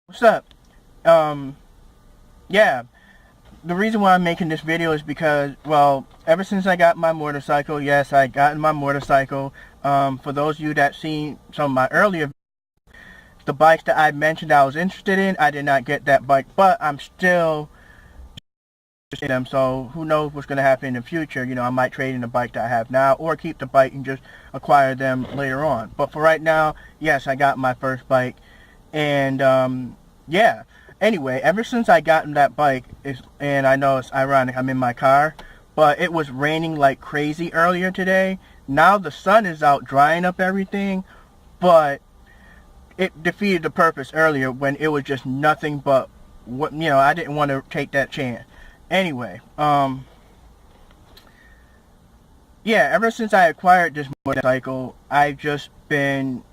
What's up? Um, yeah, the reason why I'm making this video is because, well, ever since I got my motorcycle, yes, I got my motorcycle. For those of you that seen some of my earlier, the bikes that I mentioned I was interested in, I did not get that bike, but I'm still interested in them, so who knows what's going to happen in the future. You know, I might trade in the bike that I have now, or keep the bike and just acquire them later on. But for right now, yes, I got my first bike, and, yeah. Anyway, ever since I gotten that bike, and I know it's ironic, I'm in my car, but it was raining like crazy earlier today. Now the sun is out drying up everything, but it defeated the purpose earlier when it was just nothing but what, I didn't want to take that chance. Anyway, yeah, ever since I acquired this motorcycle, I've just been,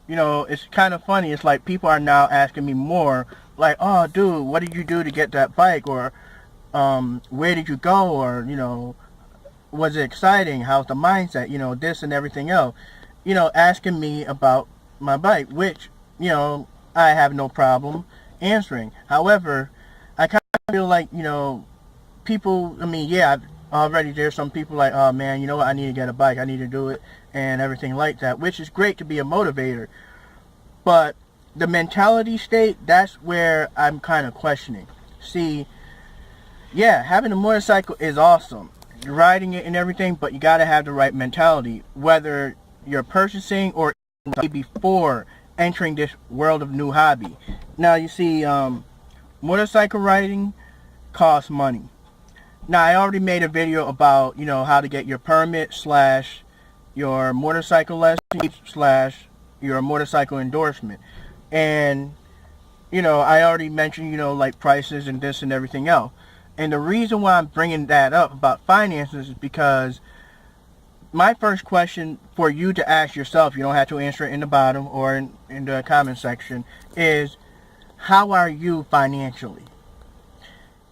it's kind of funny. It's like people are now asking me more, like, oh, dude, what did you do to get that bike? Or, where did you go? Or, was it exciting? How's the mindset? This and everything else. Asking me about my bike, which, I have no problem answering. However, I kind of feel like, people, yeah, already there's some people like, oh man, you know what, I need to get a bike, I need to do it, and everything like that, which is great to be a motivator. But the mentality state, that's where I'm kind of questioning. See, yeah, having a motorcycle is awesome, riding it and everything, but you got to have the right mentality, whether you're purchasing or before entering this world of new hobby. Now, you see, motorcycle riding costs money. Now, I already made a video about, how to get your permit slash your motorcycle lesson slash your motorcycle endorsement. And, I already mentioned, like prices and this and everything else. And the reason why I'm bringing that up about finances is because my first question for you to ask yourself, you don't have to answer it in the bottom or in the comment section, is how are you financially?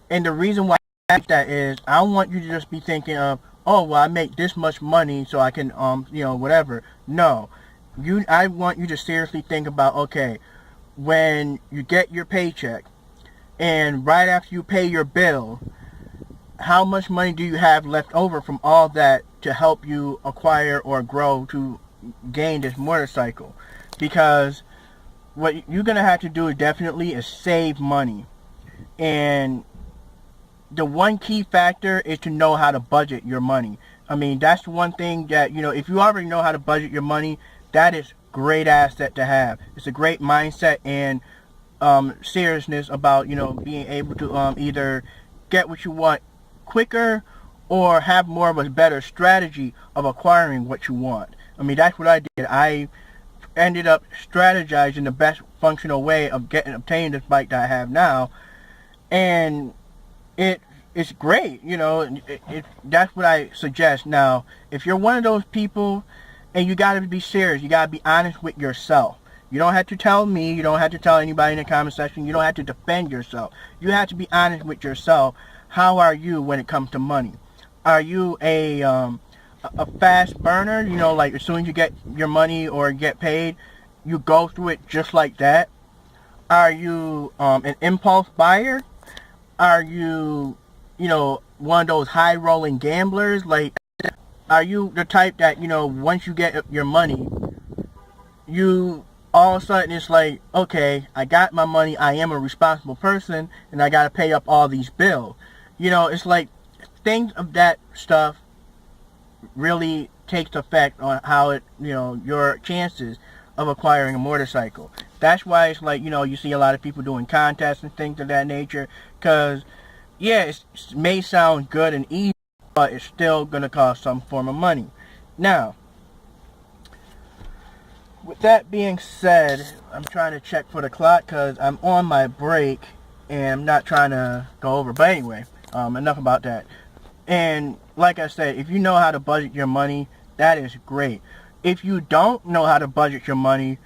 And the reason why I ask that is I don't want you to just be thinking of, oh, well, I make this much money so I can, whatever. No. I want you to seriously think about, okay, when you get your paycheck and right after you pay your bill, how much money do you have left over from all that to help you acquire or grow to gain this motorcycle? Because what you're going to have to do definitely is save money. And the one key factor is to know how to budget your money. I mean, that's one thing that, if you already know how to budget your money, that is great asset to have. It's a great mindset and seriousness about, being able to either get what you want quicker or have more of a better strategy of acquiring what you want. I mean, that's what I did. I ended up strategizing the best functional way of obtaining this bike that I have now, and it's great. That's what I suggest. Now, if you're one of those people, and you got to be serious, you got to be honest with yourself. You don't have to tell me, you don't have to tell anybody in the comment section, you don't have to defend yourself. You have to be honest with yourself. How are you when it comes to money? Are you a fast burner? Like as soon as you get your money or get paid, you go through it just like that? Are you an impulse buyer? Are you, one of those high rolling gamblers? Like, are you the type that, once you get your money, you all of a sudden it's like, okay, I got my money, I am a responsible person, and I got to pay up all these bills. It's like things of that stuff really takes effect on how it, your chances of acquiring a motorcycle. That's why it's like, you see a lot of people doing contests and things of that nature, because, yeah, it may sound good and easy, but it's still going to cost some form of money. Now, with that being said, I'm trying to check for the clock because I'm on my break and I'm not trying to go over. But anyway, enough about that. And like I said, if you know how to budget your money, that is great. If you don't know how to budget your money,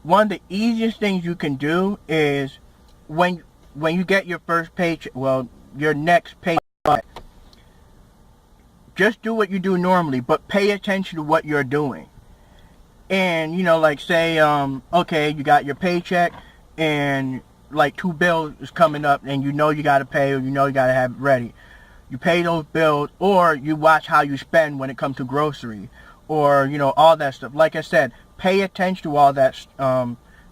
one of the easiest things you can do is when you get your first paycheck, well, your next paycheck, just do what you do normally, but pay attention to what you're doing. And, like say, okay, you got your paycheck and like 2 bills is coming up and you know you got to pay, or you know you got to have it ready. You pay those bills, or you watch how you spend when it comes to grocery, or, you know, all that stuff. Like I said, pay attention to all that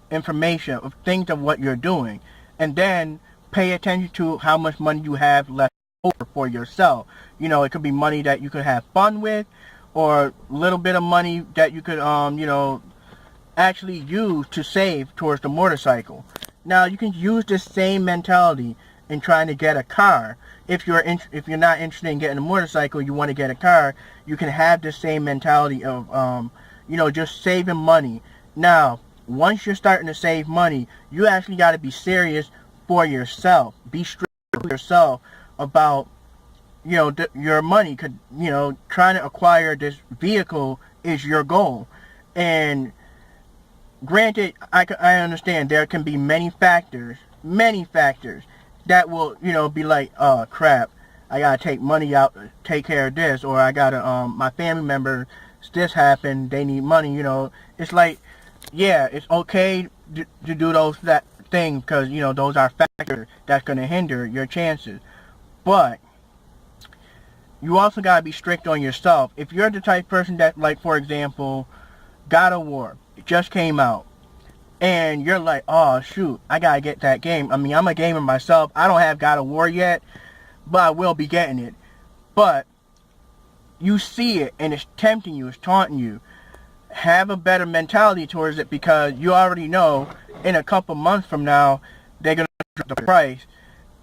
information of things of what you're doing, and then pay attention to how much money you have left over for yourself. You know, it could be money that you could have fun with, or a little bit of money that you could, you know, actually use to save towards the motorcycle. Now, you can use this same mentality in trying to get a car. If you're not interested in getting a motorcycle, you want to get a car, you can have the same mentality of, you know, just saving money. Now, once you're starting to save money, you actually got to be serious for yourself. Be strict with yourself about, you know, your money. Could, you know, trying to acquire this vehicle is your goal. And granted, I understand there can be many factors that will, you know, be like, oh crap, I gotta take money out to take care of this, or I gotta, my family member, this happened, they need money, you know. It's like, yeah, it's okay to do that thing, because, you know, those are factors that's gonna hinder your chances. But you also gotta be strict on yourself. If you're the type of person that, like, for example, God of War, it just came out, and you're like, oh shoot, I gotta get that game. I mean, I'm a gamer myself. I don't have God of War yet, but I will be getting it. But you see it and it's tempting you, it's taunting you. Have a better mentality towards it, because you already know in a couple months from now they're gonna drop the price.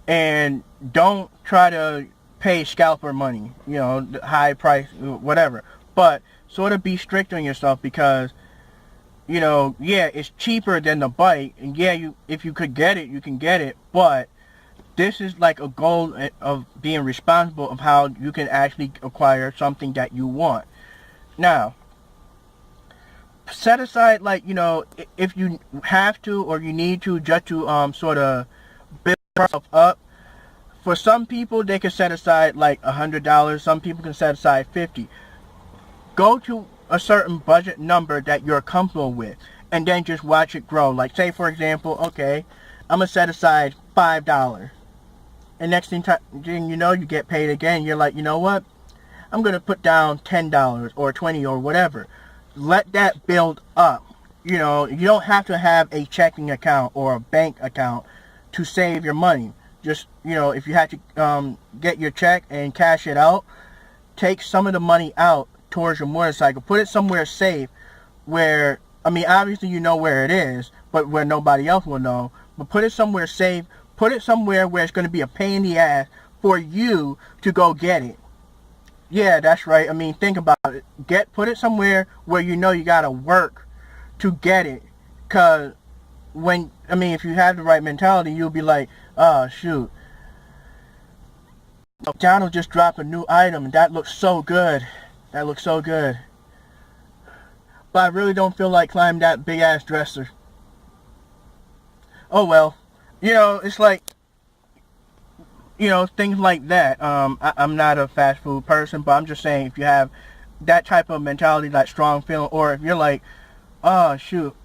And don't try to pay scalper money, you know, the high price, whatever. But sort of be strict on yourself, because, you know, yeah, it's cheaper than the bike, and yeah, if you could get it, you can get it, but this is like a goal of being responsible of how you can actually acquire something that you want. Now, set aside, like, you know, if you have to or you need to, just to sort of build yourself up. For some people, they can set aside like $100. Some people can set aside $50. Go to a certain budget number that you're comfortable with, and then just watch it grow. Like, say for example, okay, I'm gonna set aside $5, and next thing you know, you get paid again. You're like, you know what, I'm gonna put down $10 or $20 or whatever. Let that build up. You know, you don't have to have a checking account or a bank account to save your money. Just, you know, if you had to get your check and cash it out, take some of the money out towards your motorcycle. Put it somewhere safe where, I mean, obviously you know where it is, but where nobody else will know. But put it somewhere safe. Put it somewhere where it's going to be a pain in the ass for you to go get it. Yeah, that's right. I mean, think about it. Put it somewhere where you know you got to work to get it. Because when, I mean, if you have the right mentality, you'll be like, oh, shoot, Donald just dropped a new item and that looks so good. That looks so good. But I really don't feel like climbing that big ass dresser. Oh well. You know, it's like, you know, things like that. I'm not a fast food person, but I'm just saying, if you have that type of mentality, like strong feeling, or if you're like, oh shoot,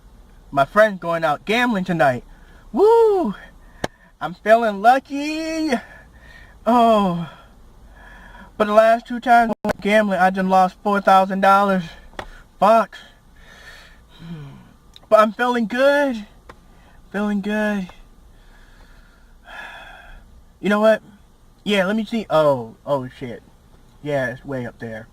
my friend's going out gambling tonight. Woo! I'm feeling lucky. Oh. But the last 2 times I went gambling, I just lost $4,000. Fuck. But I'm feeling good. Feeling good. You know what? Yeah, let me see. Oh shit. Yeah, it's way up there.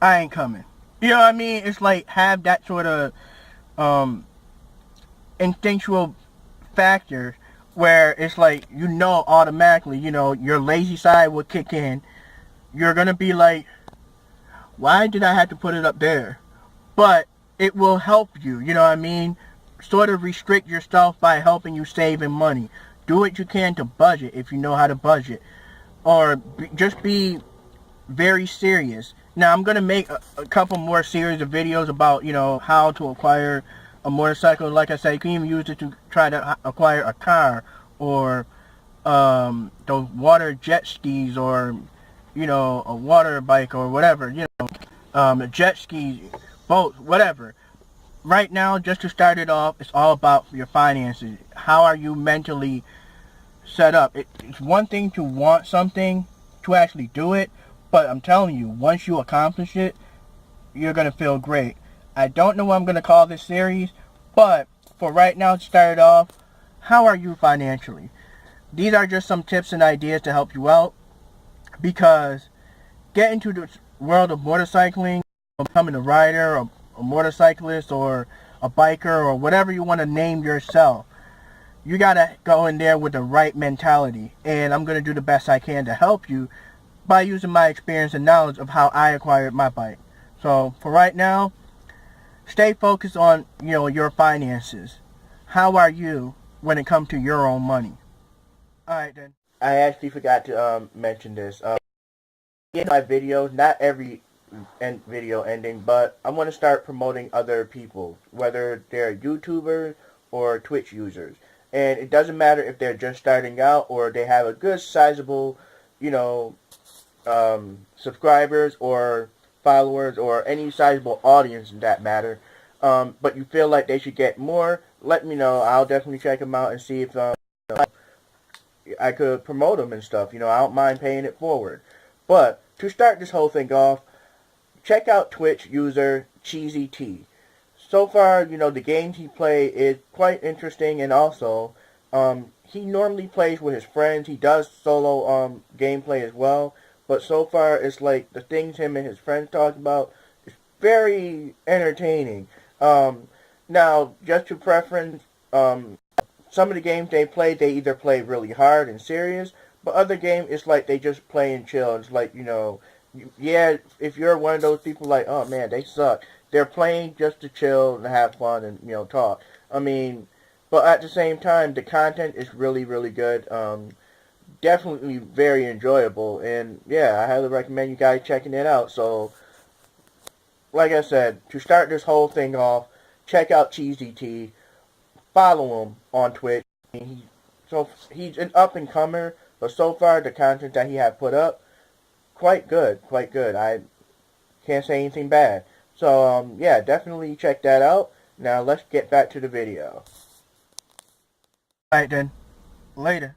I ain't coming. You know what I mean? It's like, have that sort of instinctual factor where it's like, you know, automatically, you know, your lazy side will kick in. You're gonna be like, why did I have to put it up there? But it will help you, you know what I mean? Sort of restrict yourself by helping you saving money. Do what you can to budget if you know how to budget. Or just be very serious. Now, I'm going to make a couple more series of videos about, you know, how to acquire a motorcycle. Like I said, you can even use it to try to acquire a car, or those water jet skis, or, you know, a water bike or whatever, you know, a jet ski, boat, whatever. right now, just to start it off, it's all about your finances. How are you mentally set up? It's one thing to want something, to actually do it, but I'm telling you, once you accomplish it, you're going to feel great. I don't know what I'm going to call this series, but for right now, to start it off, how are you financially? These are just some tips and ideas to help you out, because get into the world of motorcycling, becoming a rider, or a motorcyclist, or a biker, or whatever you want to name yourself. You gotta go in there with the right mentality, and I'm gonna do the best I can to help you by using my experience and knowledge of how I acquired my bike. So for right now, stay focused on your finances. How are you when it comes to your own money? All right then. I actually forgot to mention this. In my videos, not every video ending, but I want to start promoting other people, whether they're YouTubers or Twitch users. And it doesn't matter if they're just starting out or they have a good sizable, you know, subscribers or followers or any sizable audience in that matter. But you feel like they should get more, let me know. I'll definitely check them out and see if I could promote them and stuff. I don't mind paying it forward. But to start this whole thing off, check out Twitch user Cheesy T. So far, the games he plays is quite interesting, and also, he normally plays with his friends. He does solo gameplay as well, but so far it's like the things him and his friends talk about is very entertaining. Now, just to preference, some of the games they either play really hard and serious, but other games it's like they just play and chill. It's like, yeah, if you're one of those people like, oh man, they suck. They're playing just to chill and have fun and, talk. I mean, but at the same time, the content is really, really good. Definitely very enjoyable. And yeah, I highly recommend you guys checking it out. So, like I said, to start this whole thing off, check out Cheesy T. Follow him on Twitch. He's an up-and-comer, but so far the content that he has put up, quite good, quite good. I can't say anything bad. So, yeah, definitely check that out. Now, let's get back to the video. Alright then. Later.